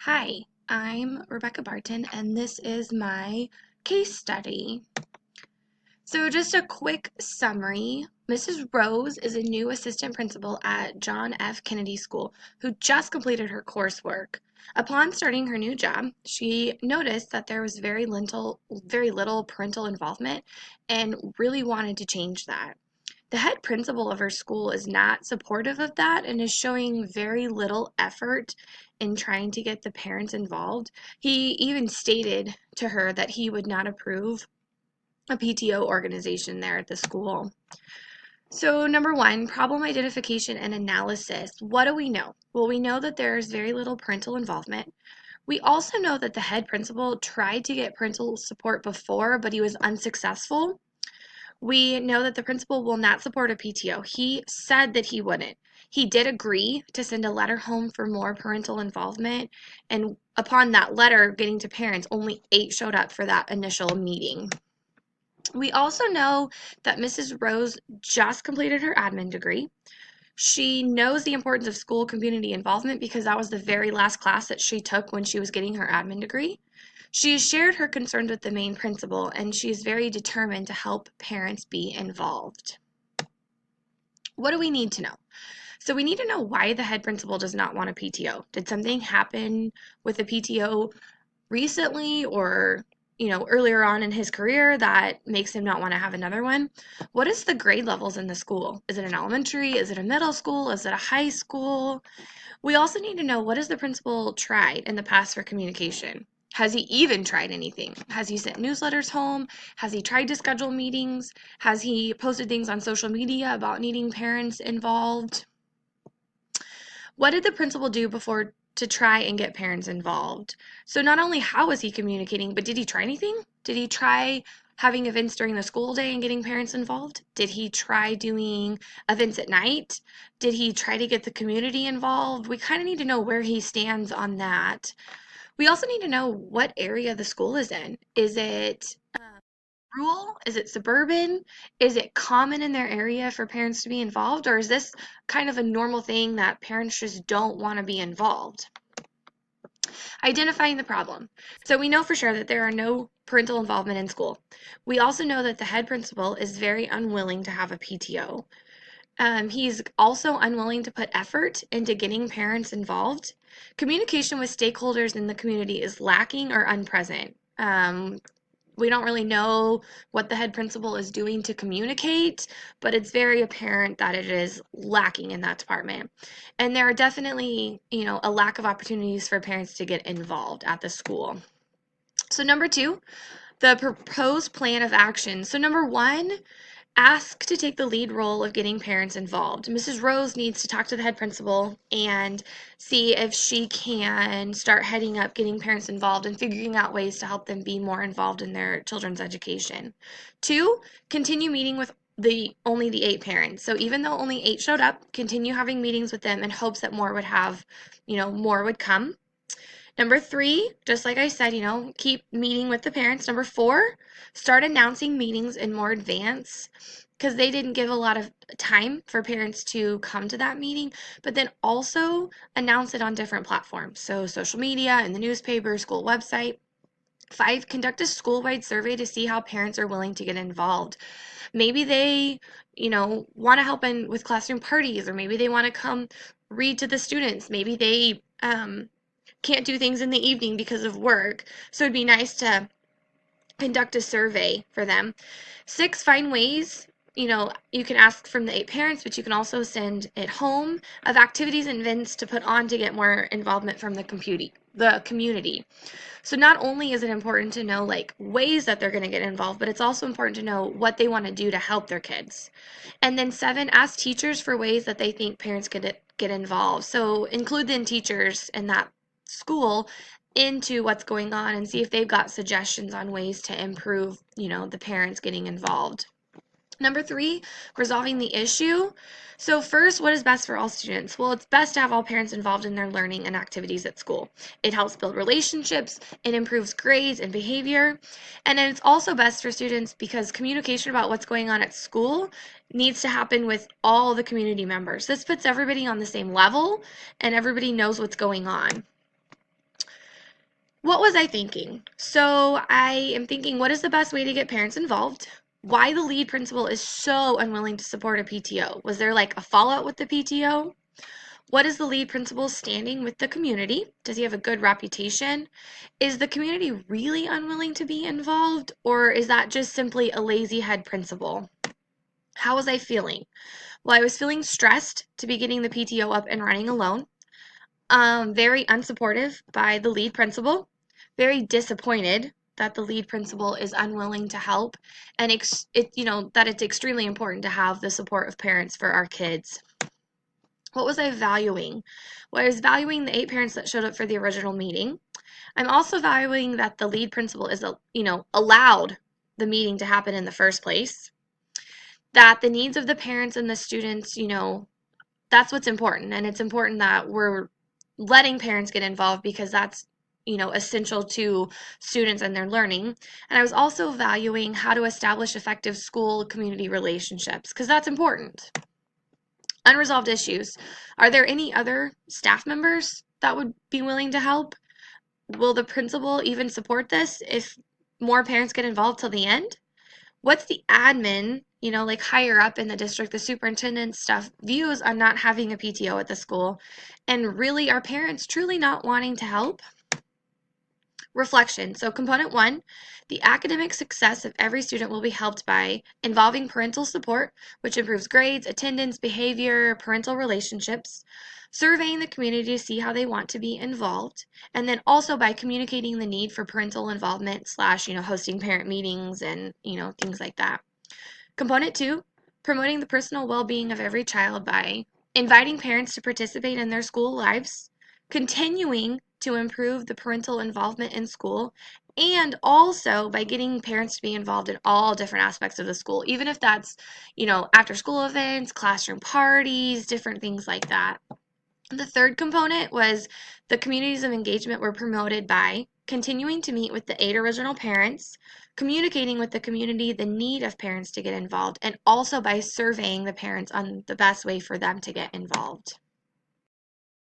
Hi, I'm Rebecca Barton, and this is my case study. So, just a quick summary. Mrs. Rose is a new assistant principal at John F. Kennedy School who just completed her coursework. Upon starting her new job, she noticed that there was very little parental involvement and really wanted to change that. The head principal of her school is not supportive of that and is showing very little effort in trying to get the parents involved. He even stated to her that he would not approve a PTO organization there at the school. So, number one, problem identification and analysis. What do we know? Well, we know that there's very little parental involvement. We also know that the head principal tried to get parental support before, but he was unsuccessful. We know that the principal will not support a PTO. He said that he wouldn't. He did agree to send a letter home for more parental involvement, and upon that letter getting to parents, only 8 showed up for that initial meeting. We also know that Mrs. Rose just completed her admin degree. She knows the importance of school community involvement because that was the very last class that she took when she was getting her admin degree. She has shared her concerns with the main principal, and she is very determined to help parents be involved. What do we need to know? So we need to know why the head principal does not want a PTO. Did something happen with the PTO recently or earlier on in his career that makes him not want to have another one? What is the grade levels in the school? Is it an elementary? Is it a middle school? Is it a high school? We also need to know, what has the principal tried in the past for communication? Has he even tried anything? Has he sent newsletters home? Has he tried to schedule meetings? Has he posted things on social media about needing parents involved? What did the principal do before to try and get parents involved? So not only how was he communicating, but did he try anything? Did he try having events during the school day and getting parents involved? Did he try doing events at night? Did he try to get the community involved? We kind of need to know where he stands on that. We also need to know what area the school is in. Is it rural? Is it suburban? Is it common in their area for parents to be involved? Or is this kind of a normal thing that parents just don't want to be involved? Identifying the problem. So we know for sure that there are no parental involvement in school. We also know that the head principal is very unwilling to have a PTO. He's also unwilling to put effort into getting parents involved. Communication with stakeholders in the community is lacking or unpresent. We don't really know what the head principal is doing to communicate, but it's very apparent that it is lacking in that department. And there are definitely, a lack of opportunities for parents to get involved at the school. So number two, the proposed plan of action. So number one, ask to take the lead role of getting parents involved. Mrs. Rose needs to talk to the head principal and see if she can start heading up getting parents involved and figuring out ways to help them be more involved in their children's education. Two, continue meeting with only the 8 parents. So even though only 8 showed up, continue having meetings with them in hopes that more would come. Number three, just like I said, keep meeting with the parents. Number four, start announcing meetings in more advance because they didn't give a lot of time for parents to come to that meeting, but then also announce it on different platforms. So social media, in the newspaper, school website. 5, conduct a school-wide survey to see how parents are willing to get involved. Maybe they, want to help with classroom parties, or maybe they want to come read to the students. Maybe they can't do things in the evening because of work. So it'd be nice to conduct a survey for them. 6, find ways. You can ask from the 8 parents, but you can also send it home of activities and events to put on to get more involvement from the community. So not only is it important to know ways that they're going to get involved, but it's also important to know what they want to do to help their kids. And then 7, ask teachers for ways that they think parents could get involved. So include the teachers in that school into what's going on and see if they've got suggestions on ways to improve, the parents getting involved. Number 3, resolving the issue. So first, what is best for all students? Well, it's best to have all parents involved in their learning and activities at school. It helps build relationships, it improves grades and behavior, and then it's also best for students because communication about what's going on at school needs to happen with all the community members. This puts everybody on the same level and everybody knows what's going on. What was I thinking? So I am thinking, what is the best way to get parents involved? Why the lead principal is so unwilling to support a PTO? Was there like a fallout with the PTO? What is the lead principal's standing with the community? Does he have a good reputation? Is the community really unwilling to be involved, or is that just simply a lazy head principal? How was I feeling? Well, I was feeling stressed to be getting the PTO up and running alone. Very unsupportive by the lead principal. Very disappointed that the lead principal is unwilling to help, and that it's extremely important to have the support of parents for our kids. What was I valuing? Well, I was valuing the 8 parents that showed up for the original meeting. I'm also valuing that the lead principal is, allowed the meeting to happen in the first place. That the needs of the parents and the students, that's what's important. And it's important that we're letting parents get involved because that's, essential to students and their learning. And I was also valuing how to establish effective school community relationships because that's important. Unresolved issues. Are there any other staff members that would be willing to help? Will the principal even support this if more parents get involved till the end? What's the admin, like higher up in the district, the superintendent stuff, views on not having a PTO at the school? And really, are parents truly not wanting to help? Reflection. So component 1, the academic success of every student will be helped by involving parental support, which improves grades, attendance, behavior, parental relationships, surveying the community to see how they want to be involved, and then also by communicating the need for parental involvement slash, hosting parent meetings and, things like that. Component 2, promoting the personal well-being of every child by inviting parents to participate in their school lives, continuing to improve the parental involvement in school, and also by getting parents to be involved in all different aspects of the school, even if that's, after school events, classroom parties, different things like that. The third component was the communities of engagement were promoted by continuing to meet with the 8 original parents, communicating with the community the need of parents to get involved, and also by surveying the parents on the best way for them to get involved.